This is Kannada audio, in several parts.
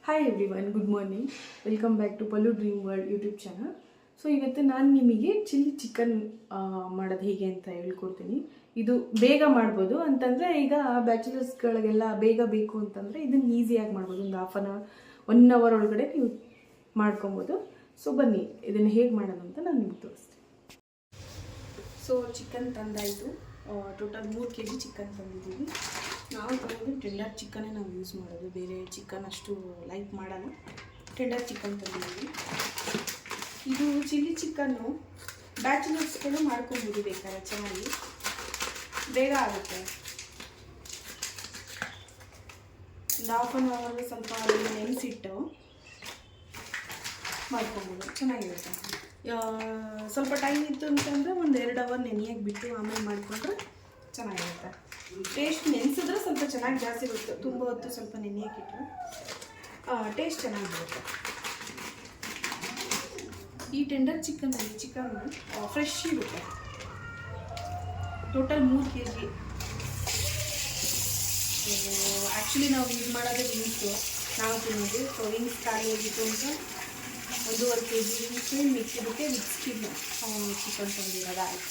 Hi everyone, good morning. Welcome back to Pallu dream world YouTube channel. So ಇವತ್ತು ನಾನು ನಿಮಗೆ ಚಿಲ್ಲಿ ಚಿಕನ್ ಮಾಡೋದು ಹೇಗೆ ಅಂತ ಹೇಳ್ಕೊಡ್ತೀನಿ. ಇದು ಬೇಗ ಮಾಡ್ಬೋದು ಅಂತಂದರೆ, ಈಗ ಬ್ಯಾಚುಲರ್ಸ್ಗಳಿಗೆಲ್ಲ ಬೇಗ ಬೇಕು ಅಂತಂದರೆ ಇದನ್ನು ಈಸಿಯಾಗಿ ಮಾಡ್ಬೋದು. ಒಂದು ಹಾಫ್ ಆನ್ ಅವರ್ 1 ಅವರ್ ಒಳಗಡೆ ನೀವು ಮಾಡ್ಕೊಬೋದು. ಸೊ ಬನ್ನಿ ಇದನ್ನು ಹೇಗೆ ಮಾಡೋದು ಅಂತ ನಾನು ನಿಮ್ಗೆ ತೋರಿಸ್ತೀನಿ. ಸೊ ಚಿಕನ್ ತಂದಾಯಿತು. ಟೋಟಲ್ 3 kg ಚಿಕನ್ ತಂದಿದ್ದೀವಿ. ನಾವು ತಗೊಂಡು ಟೆಂಡರ್ ಚಿಕನ್ನೇ ನಾವು ಯೂಸ್ ಮಾಡೋದು, ಬೇರೆ ಚಿಕನ್ ಅಷ್ಟು ಲೈಕ್ ಮಾಡೋಣ. ಟೆಂಡರ್ ಚಿಕನ್ ತಂದಿದ್ದೀವಿ. ಇದು ಚಿಲ್ಲಿ ಚಿಕನ್ನು ಬ್ಯಾಚುಲರ್ಸ್ಗಳು ಮಾಡ್ಕೊಬೋದು ಬೇಕಾದ್ರೆ, ಚೆನ್ನಾಗಿ ಬೇಗ ಆಗುತ್ತೆ. ಒಂದು ಹಾಫ್ ಆನ್ ಅವರ್ ಸ್ವಲ್ಪ ಅದನ್ನು ನೆನೆಸಿಟ್ಟು ಮಾಡ್ಕೊಬೋದು, ಚೆನ್ನಾಗಿರುತ್ತೆ. ಸ್ವಲ್ಪ ಟೈಮ್ ಇತ್ತು ಅಂತಂದರೆ 1-2 ಅವರ್ ನೆನೆಯಕ್ಕೆ ಬಿಟ್ಟು ಆಮೇಲೆ ಮಾಡಿಕೊಂಡ್ರೆ ಚೆನ್ನಾಗಿರುತ್ತೆ. ಟೇಸ್ಟ್ ನೆನೆಸಿದ್ರೆ ಸ್ವಲ್ಪ ಚೆನ್ನಾಗಿ ಜಾಸ್ತಿ ಬರುತ್ತೆ. ತುಂಬ ಹೊತ್ತು ಸ್ವಲ್ಪ ನೆನೆಯಕ್ಕೆ ಇಟ್ಟರೆ ಟೇಸ್ಟ್ ಚೆನ್ನಾಗಿರುತ್ತೆ. ಈ ಟೆಂಡರ್ ಚಿಕನ್ನು ಫ್ರೆಶ್ ಇರುತ್ತೆ. Total 3 kg. ಆ್ಯಕ್ಚುಲಿ ನಾವು ಯೂಸ್ ಮಾಡೋದೇ ವಿಂಗ್ಸು, ನಾವು ತಿನ್ನೋದು. ಸೊ ವಿಂಗ್ಸ್ ಖಾಲಿ ಹೋಗಿತ್ತು ಅಂತ 1.5 kg ವಿಂಗ್ಸ್ ಮಿಕ್ಕಿದ್ದಕ್ಕೆ ವಿತ್ ಸ್ಕಿನ್ ಚಿಕನ್ ತಂದಿರೋದಾಯಿತು.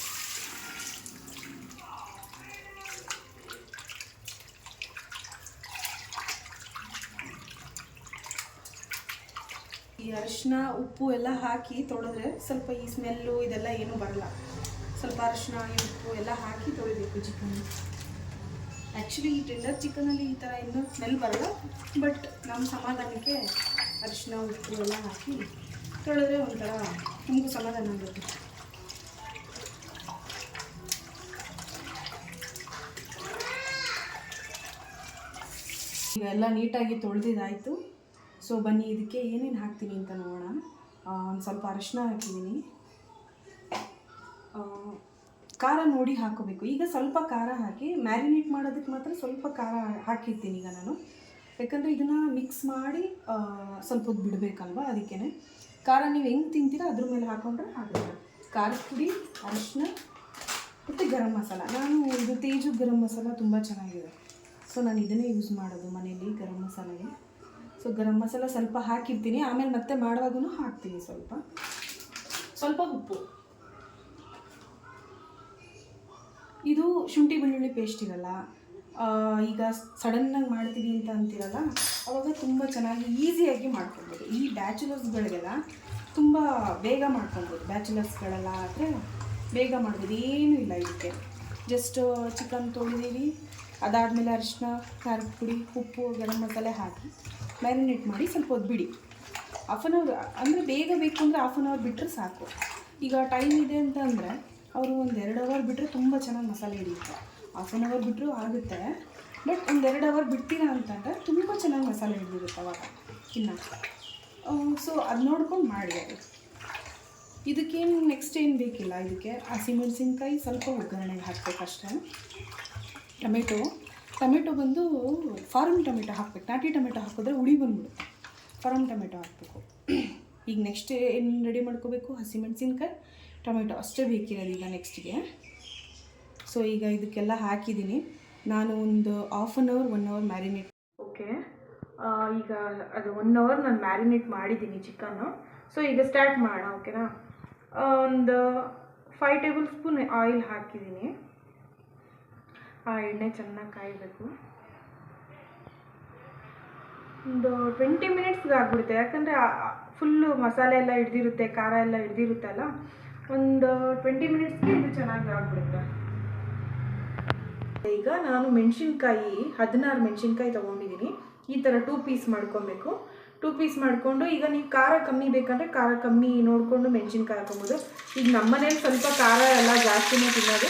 ಈ ಅರಿಶಿನ ಉಪ್ಪು ಎಲ್ಲ ಹಾಕಿ ತೊಳೆದ್ರೆ ಸ್ವಲ್ಪ ಈ ಸ್ಮೆಲ್ಲು ಇದೆಲ್ಲ ಏನೂ ಬರಲ್ಲ. ಸ್ವಲ್ಪ ಅರಿಶಿನ ಉಪ್ಪು ಎಲ್ಲ ಹಾಕಿ ತೊಳಿಬೇಕು ಚಿಕನ್. ಆ್ಯಕ್ಚುಲಿ ಈ ಟೆಂಡರ್ ಚಿಕನಲ್ಲಿ ಈ ಥರ ಇನ್ನೂ ಸ್ಮೆಲ್ ಬರಲ್ಲ, ಬಟ್ ನಮ್ಮ ಸಮಾಧಾನಕ್ಕೆ ಅರಿಶಿನ ಉಪ್ಪು ಎಲ್ಲ ಹಾಕಿ ತೊಳೆದ್ರೆ ಒಂಥರ ನಮಗೂ ಸಮಾಧಾನ ಆಗುತ್ತೆ. ಈಗ ಎಲ್ಲ ನೀಟಾಗಿ ತೊಳೆದಿದ್ದಾಯಿತು. ಸೊ ಬನ್ನಿ ಇದಕ್ಕೆ ಏನೇನು ಹಾಕ್ತೀನಿ ಅಂತ ನೋಡೋಣ. ಒಂದು ಸ್ವಲ್ಪ ಅರಿಶಿನ ಹಾಕಿದ್ದೀನಿ. ಖಾರ ನೋಡಿ ಹಾಕೋಬೇಕು. ಈಗ ಸ್ವಲ್ಪ ಖಾರ ಹಾಕಿ ಮ್ಯಾರಿನೇಟ್ ಮಾಡೋದಕ್ಕೆ ಮಾತ್ರ ಸ್ವಲ್ಪ ಖಾರ ಹಾಕಿರ್ತೀನಿ ಈಗ ನಾನು, ಯಾಕಂದರೆ ಇದನ್ನು ಮಿಕ್ಸ್ ಮಾಡಿ ಸ್ವಲ್ಪ ಹೊತ್ತು ಬಿಡಬೇಕಲ್ವ, ಅದಕ್ಕೇ. ಖಾರ ನೀವು ಹೆಂಗೆ ತಿಂತೀರೋ ಅದ್ರ ಮೇಲೆ ಹಾಕ್ಕೊಂಡ್ರೆ ಆಗುತ್ತೆ. ಖಾರದ ಪುಡಿ, ಅರಿಶಿನ ಮತ್ತು ಗರಂ ಮಸಾಲ. ನಾನು ಇದು ತೇಜು ಗರಂ ಮಸಾಲ ತುಂಬ ಚೆನ್ನಾಗಿದೆ. ಸೊ ನಾನು ಇದನ್ನೇ ಯೂಸ್ ಮಾಡೋದು ಮನೆಯಲ್ಲಿ ಗರಂ ಮಸಾಲೆಗೆ. ಸೊ ಗರಂ ಮಸಾಲ ಸ್ವಲ್ಪ ಹಾಕಿರ್ತೀನಿ, ಆಮೇಲೆ ಮತ್ತೆ ಮಾಡುವಾಗೂ ಹಾಕ್ತೀನಿ ಸ್ವಲ್ಪ ಉಪ್ಪು. ಇದು ಶುಂಠಿ ಬೆಳ್ಳುಳ್ಳಿ ಪೇಸ್ಟ್ ಇರಲ್ಲ. ಈಗ ಸಡನ್ನಾಗಿ ಮಾಡ್ತೀನಿ ಅಂತ ಅಂತಿರಲ್ಲ, ಅವಾಗ ತುಂಬ ಚೆನ್ನಾಗಿ ಈಸಿಯಾಗಿ ಮಾಡ್ಕೊಬೋದು. ಈ ಬ್ಯಾಚುಲರ್ಸ್ಗಳಿಗೆಲ್ಲ ತುಂಬ ಬೇಗ ಮಾಡ್ಕೊಬೋದು. ಬ್ಯಾಚುಲರ್ಸ್ಗಳೆಲ್ಲ ಆದರೆ ಬೇಗ ಮಾಡ್ಬೋದು, ಏನೂ ಇಲ್ಲ ಇದಕ್ಕೆ. ಜಸ್ಟ್ ಚಿಕನ್ ತೊಳೆದೀವಿ, ಅದಾದಮೇಲೆ ಅರಿಶಿನ, ಖಾರದ ಪುಡಿ, ಉಪ್ಪು, ಗರಂ ಮಸಾಲೆ ಹಾಕಿ ಮ್ಯಾರಿನೇಟ್ ಮಾಡಿ ಸ್ವಲ್ಪ ಹೊತ್ತು ಬಿಡಿ. ಹಾಫ್ ಆನ್ ಅವರ್ ಅಂದರೆ ಬೇಗ ಬೇಕು ಅಂದರೆ ಹಾಫ್ ಆನ್ ಅವರ್ ಬಿಟ್ಟರೆ ಸಾಕು. ಈಗ ಟೈಮ್ ಇದೆ ಅಂತ ಅಂದರೆ ಅವರು 1-2 ಅವರ್ ಬಿಟ್ಟರೆ ತುಂಬ ಚೆನ್ನಾಗಿ ಮಸಾಲೆ ಹಿಡಿಯುತ್ತೆ. ಹಾಫ್ ಆನ್ ಅವರ್ ಬಿಟ್ಟರು ಆಗುತ್ತೆ, ಬಟ್ 1-2 ಅವರ್ ಬಿಡ್ತೀರಾ ಅಂತಂದರೆ ತುಂಬ ಚೆನ್ನಾಗಿ ಮಸಾಲೆ ಹಿಡಿದಿರುತ್ತೆ ಅವಾಗ ಇನ್ನು. ಸೊ ಅದು ನೋಡ್ಕೊಂಡು ಮಾಡಿ. ಇದಕ್ಕೇನು ನೆಕ್ಸ್ಟ್ ಏನು ಬೇಕಿಲ್ಲ. ಇದಕ್ಕೆ ಹಸಿಮೆಣಸಿನ್ಕಾಯಿ ಸ್ವಲ್ಪ ಒಗ್ಗರಣೆಗೆ ಹಾಕಬೇಕಷ್ಟೇ. ಟೊಮೆಟೊ ಬಂದು ಫಾರ್ಮ್ ಟೊಮೆಟೊ ಹಾಕಬೇಕು. ನಾಟಿ ಟೊಮೆಟೊ ಹಾಕಿದ್ರೆ ಹುಳಿ ಬಂದ್ಬಿಡುತ್ತೆ. ಫಾರ್ಮ್ ಟೊಮೆಟೊ ಹಾಕಬೇಕು. ಈಗ ನೆಕ್ಸ್ಟ್ ಏನು ರೆಡಿ ಮಾಡ್ಕೋಬೇಕು, ಹಸಿಮೆಣಸಿನ್ಕಾಯಿ, ಟೊಮೆಟೊ ಅಷ್ಟೇ ಬೇಕಿರೋದು ಈಗ ನೆಕ್ಸ್ಟಿಗೆ. ಸೊ ಈಗ ಇದಕ್ಕೆಲ್ಲ ಹಾಕಿದ್ದೀನಿ ನಾನು. ಒಂದು half an hour 1 hour marinate. Okay, ಈಗ ಅದು 1 ಅವರ್ ನಾನು ಮ್ಯಾರಿನೇಟ್ ಮಾಡಿದ್ದೀನಿ ಚಿಕನ್ನು. ಸೊ ಈಗ ಸ್ಟಾರ್ಟ್ ಮಾಡೋಣ, ಓಕೆನಾ. ಒಂದು 5 ಟೇಬಲ್ ಸ್ಪೂನ್ ಆಯಿಲ್ ಹಾಕಿದ್ದೀನಿ. ಆ ಎಣ್ಣೆ ಚೆನ್ನಾಗಿ ಕಾಯಬೇಕು. ಒಂದು 20 ಮಿನಿಟ್ಸ್ಗೆ ಆಗಿಬಿಡುತ್ತೆ, ಯಾಕಂದರೆ ಫುಲ್ಲು ಮಸಾಲೆ ಎಲ್ಲ ಹಿಡ್ದಿರುತ್ತೆ, ಖಾರ ಎಲ್ಲ ಹಿಡ್ದಿರುತ್ತೆ ಅಲ್ಲ. ಒಂದು 20 ಮಿನಿಟ್ಸ್ಗೆ ಇದು ಚೆನ್ನಾಗಿ ಆಗಿಬಿಡುತ್ತೆ. ಈಗ ನಾನು ಮೆಣಸಿನ್ಕಾಯಿ 16 ಮೆಣಸಿನ್ಕಾಯಿ ತೊಗೊಂಡಿದ್ದೀನಿ. ಈ ಥರ 2 ಪೀಸ್ ಮಾಡ್ಕೊಬೇಕು. 2 ಪೀಸ್ ಮಾಡಿಕೊಂಡು, ಈಗ ನೀವು ಖಾರ ಕಮ್ಮಿ ಬೇಕಂದರೆ ಖಾರ ಕಮ್ಮಿ ನೋಡಿಕೊಂಡು ಮೆಣಸಿನ್ಕಾಯಿ ಹಾಕೊಬೋದು. ಈಗ ನಮ್ಮ ಮನೇಲಿ ಸ್ವಲ್ಪ ಖಾರ ಎಲ್ಲ ಜಾಸ್ತಿನೇ ತಿನ್ನೋದು,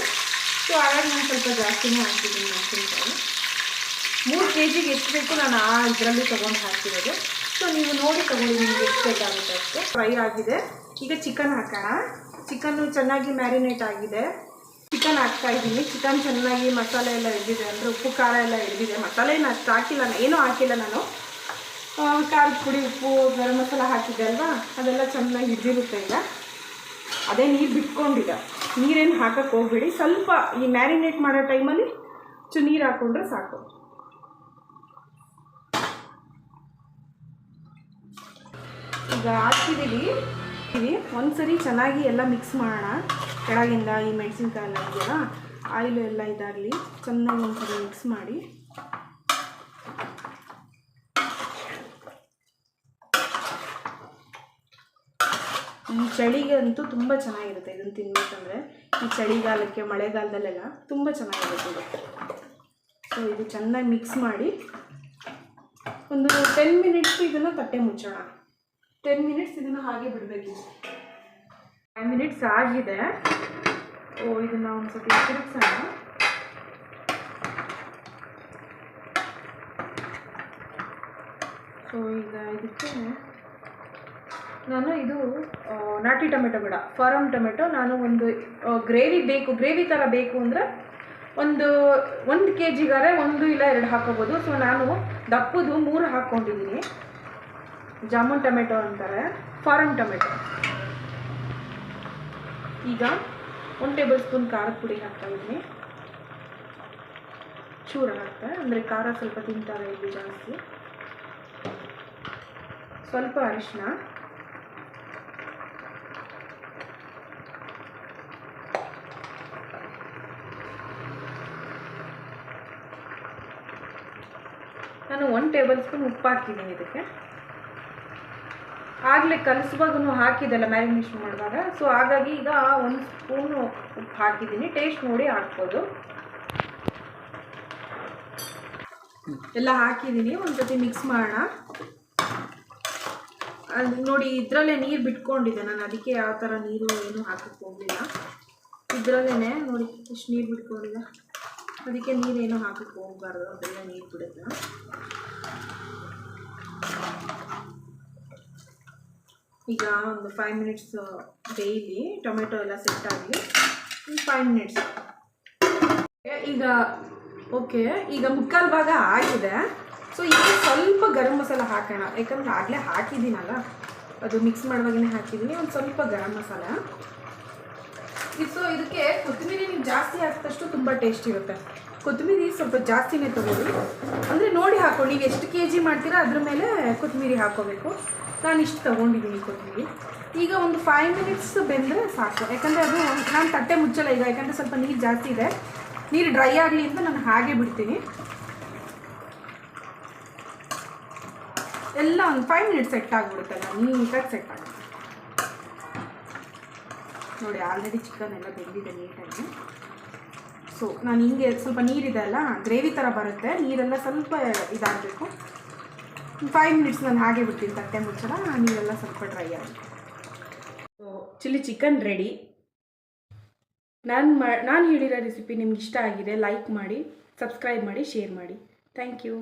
ಸೊ ಹಾಗಾಗಿ ನಾನು ಸ್ವಲ್ಪ ಜಾಸ್ತಿನೇ ಹಾಕ್ತಿದ್ದೀನಿ ಮೆಣಸಿನ್ಕಾಯಿ. 3 kgಗೆ ಎಷ್ಟು ಬೇಕು ನಾನು ಆ ಇದರಲ್ಲಿ ತೊಗೊಂಡು ಹಾಕ್ತಿರೋದು. ಸೊ ನೀವು ನೋಡಿ ತೊಗೊಳ್ಳಿ, ನಿಮಗೆ ಎಷ್ಟು ಬೇಕಾಗುತ್ತೆ ಅಷ್ಟು. ಫ್ರೈ ಆಗಿದೆ. ಈಗ ಚಿಕನ್ ಹಾಕೋಣ. ಚಿಕನ್ನು ಚೆನ್ನಾಗಿ ಮ್ಯಾರಿನೇಟ್ ಆಗಿದೆ. ಚಿಕನ್ ಹಾಕ್ತಾಯಿದ್ದೀನಿ. ಚಿಕನ್ ಚೆನ್ನಾಗಿ ಮಸಾಲೆ ಎಲ್ಲ ಹಿಡಿದಿದೆ, ಅಂದರೆ ಉಪ್ಪು ಖಾರ ಎಲ್ಲ ಹಿಡಿದಿದೆ. ಮಸಾಲೆ ಏನು ಅಷ್ಟು ಹಾಕಿಲ್ಲ, ಏನೂ ಹಾಕಿಲ್ಲ ನಾನು. ಖಾರದ ಪುಡಿ, ಉಪ್ಪು, ಗರಂ ಮಸಾಲ ಹಾಕಿದ್ದೆ ಅಲ್ವಾ, ಅದೆಲ್ಲ ಚೆನ್ನಾಗಿ ಹಿಡಿದಿರುತ್ತೆ. ಈಗ ಅದೇ ನೀರು ಬಿಟ್ಕೊಂಡಿದೆ. ನೀರೇನು ಹಾಕಕ್ಕೆ ಹೋಗ್ಬೇಡಿ. ಸ್ವಲ್ಪ ಈ ಮ್ಯಾರಿನೇಟ್ ಮಾಡೋ ಟೈಮಲ್ಲಿ ನೀರು ಹಾಕ್ಕೊಂಡ್ರೆ ಸಾಕು. ಈಗ ಹಾಕಿದ್ದೀವಿ. ಒಂದ್ಸರಿ ಚೆನ್ನಾಗಿ ಎಲ್ಲ ಮಿಕ್ಸ್ ಮಾಡೋಣ. ಕೆಳಗಿಂದ ಈ ಮೆಣಸಿನ್ಕಾಯಿ ಎಲ್ಲ ಇದೆಯಲ್ಲ, ಆಯಿಲು ಎಲ್ಲ ಇದಾಗಲಿ, ಚೆನ್ನಾಗಿ ಒಂದ್ಸರಿ ಮಿಕ್ಸ್ ಮಾಡಿ. ಈ ಚಳಿಗೆ ಅಂತೂ ತುಂಬ ಚೆನ್ನಾಗಿರುತ್ತೆ ಇದನ್ನು ತಿನ್ಬೇಕಂದ್ರೆ. ಈ ಚಳಿಗಾಲಕ್ಕೆ, ಮಳೆಗಾಲದಲ್ಲೆಲ್ಲ ತುಂಬ ಚೆನ್ನಾಗಿರುತ್ತೆ ಇದು. ಸೊ ಇದು ಚೆನ್ನಾಗಿ ಮಿಕ್ಸ್ ಮಾಡಿ ಒಂದು 10 ಮಿನಿಟ್ಸ್ ಇದನ್ನು ತಟ್ಟೆ ಮುಚ್ಚೋಣ. 10 ಮಿನಿಟ್ಸ್ ಇದನ್ನು ಹಾಗೆ ಬಿಡಬೇಕು. 5 ಮಿನಿಟ್ಸ್ ಆಗಿದೆ. ಇದನ್ನು ಒಂದು ಸ್ವಲ್ಪ ತಿರುಗಿಸೋಣ. ಸೊ ಈಗ ಇದಕ್ಕೆ ನಾನು ಇದು ನಾಟಿ ಟೊಮೆಟೊ ಬೇಡ, ಫಾರಮ್ ಟೊಮೆಟೊ. ನಾನು ಒಂದು ಗ್ರೇವಿ ಥರ ಬೇಕು ಅಂದರೆ ಒಂದು kg ಗಾರೆ 1 ಇಲ್ಲ 2 ಹಾಕೋಬೋದು. ಸೊ ನಾನು ದಪ್ಪದು 3 ಹಾಕ್ಕೊಂಡಿದ್ದೀನಿ. ಜಾಮೂನ್ ಟೊಮೆಟೊ ಅಂತಾರೆ, ಫಾರಮ್ ಟೊಮೆಟೊ. ಈಗ 1 ಟೇಬಲ್ ಸ್ಪೂನ್ ಖಾರದ ಪುಡಿ ಹಾಕ್ತಾಯಿದ್ದೀನಿ. ಚೂರು ಹಾಕ್ತಾ, ಅಂದರೆ ಖಾರ ಸ್ವಲ್ಪ ತಿಂತಾರೆ ಇಲ್ಲಿ ಜಾಸ್ತಿ. ಸ್ವಲ್ಪ ಅರಿಶಿನ, ನಾನು 1 ಟೇಬಲ್ ಸ್ಪೂನ್ ಉಪ್ಪು ಹಾಕಿದ್ದೀನಿ ಇದಕ್ಕೆ. ಆಗಲೇ ಕಲಿಸುವಾಗೂ ಹಾಕಿದ್ದೆಲ್ಲ ಮ್ಯಾರಿನೇಷನ್ ಮಾಡುವಾಗ. ಸೊ ಹಾಗಾಗಿ ಈಗ 1 ಸ್ಪೂನು ಉಪ್ಪು ಹಾಕಿದ್ದೀನಿ. ಟೇಸ್ಟ್ ನೋಡಿ ಹಾಕ್ಬೋದು. ಎಲ್ಲ ಹಾಕಿದ್ದೀನಿ. ಒಂದು ಸತಿ ಮಿಕ್ಸ್ ಮಾಡೋಣ. ಅದು ನೋಡಿ, ಇದರಲ್ಲೇ ನೀರು ಬಿಟ್ಕೊಂಡಿದ್ದೆ ನಾನು, ಅದಕ್ಕೆ ಯಾವ ಥರ ನೀರು ಏನು ಹಾಕಕ್ಕೆ ಹೋಗಲಿಲ್ಲ. ಇದರಲ್ಲೇ ನೋಡಿ ಎಷ್ಟು ನೀರು ಬಿಟ್ಕೊಂಡಿದೆ, ಅದಕ್ಕೆ ನೀರೇನು ಹಾಕಕ್ಕೆ ಹೋಗಬಾರ್ದು, ಅದೆಲ್ಲ ನೀರು ಬಿಡುತ್ತೆ. ಈಗ ಒಂದು 5 ಮಿನಿಟ್ಸ್ ಬೇಯಲಿ, ಟೊಮೆಟೊ ಎಲ್ಲ ಸೆಟ್ ಆಗಲಿ. 5 ಮಿನಿಟ್ಸ್ ಈಗ ಓಕೆ. ಈಗ ಮುಕ್ಕಾಲು ಭಾಗ ಆಗಿದೆ. ಸೊ ಈಗ ಸ್ವಲ್ಪ ಗರಂ ಮಸಾಲ ಹಾಕೋಣ, ಯಾಕಂದರೆ ಆಗಲೇ ಹಾಕಿದ್ದೀನಲ್ಲ, ಅದು ಮಿಕ್ಸ್ ಮಾಡುವಾಗೇ ಹಾಕಿದ್ದೀನಿ. ಒಂದು ಸ್ವಲ್ಪ ಗರಂ ಮಸಾಲ. ಸೊ ಇದಕ್ಕೆ ಕೊತ್ತಂಬರಿ ನೀವು ಜಾಸ್ತಿ ಹಾಕಿದಷ್ಟು ತುಂಬ ಟೇಸ್ಟ್ ಇರುತ್ತೆ. ಕೊತ್ತಂಬರಿ ಸ್ವಲ್ಪ ಜಾಸ್ತಿನೇ ತೊಗೊಳ್ಳಿ, ಅಂದರೆ ನೋಡಿ ಹಾಕ್ಕೊಳ್ಳಿ. ನೀವು ಎಷ್ಟು kg ಮಾಡ್ತೀರಾ ಅದ್ರ ಮೇಲೆ ಕೊತ್ತಂಬರಿ ಹಾಕ್ಕೋಬೇಕು. ನಾನು ಇಷ್ಟು ತೊಗೊಂಡಿದ್ದೀನಿ ಕೊತ್ತಂಬರಿ. ಈಗ ಒಂದು 5 ಮಿನಿಟ್ಸ್ ಬೆಂದರೆ ಸಾಕು, ಯಾಕಂದರೆ ಅದು ನಾನು ತಟ್ಟೆ ಮುಚ್ಚಲ್ಲ ಈಗ, ಯಾಕಂದರೆ ಸ್ವಲ್ಪ ನೀರು ಜಾಸ್ತಿ ಇದೆ. ನೀರು ಡ್ರೈ ಆಗಲಿ ಅಂತ ನಾನು ಹಾಗೆ ಬಿಡ್ತೀನಿ. ಎಲ್ಲ ಒಂದು 5 ಮಿನಿಟ್ಸ್ ಸೆಟ್ ಆಗಿಬಿಡುತ್ತಲ್ಲ, ನೀಟಾಗಿ ಸೆಟ್ ಆಗುತ್ತೆ. ನೋಡಿ ಆಲ್ರೆಡಿ ಚಿಕನ್ ಎಲ್ಲ ಬೆಂದಿದೆ ನೀಟಾಗಿ. ಸೊ ನಾನು ಹಿಂಗೆ ಸ್ವಲ್ಪ ನೀರಿದೆ ಅಲ್ಲ, ಗ್ರೇವಿ ಥರ ಬರುತ್ತೆ, ನೀರೆಲ್ಲ ಸ್ವಲ್ಪ ಇದಾಗಬೇಕು. 5 ಮಿನಿಟ್ಸ್ ನಾನು ಹಾಗೆ ಬಿಡ್ತೀನಿ ತಟ್ಟೆ ಮುಚ್ಚಲ, ನೀರೆಲ್ಲ ಸ್ವಲ್ಪ ಡ್ರೈ ಆಗುತ್ತೆ. So chilli chicken ready. ನಾನು ಹೇಳಿರೋ ರೆಸಿಪಿ ನಿಮ್ಗೆ ಇಷ್ಟ ಆಗಿದೆ, ಲೈಕ್ ಮಾಡಿ, ಸಬ್ಸ್ಕ್ರೈಬ್ ಮಾಡಿ, ಶೇರ್ ಮಾಡಿ. Thank you.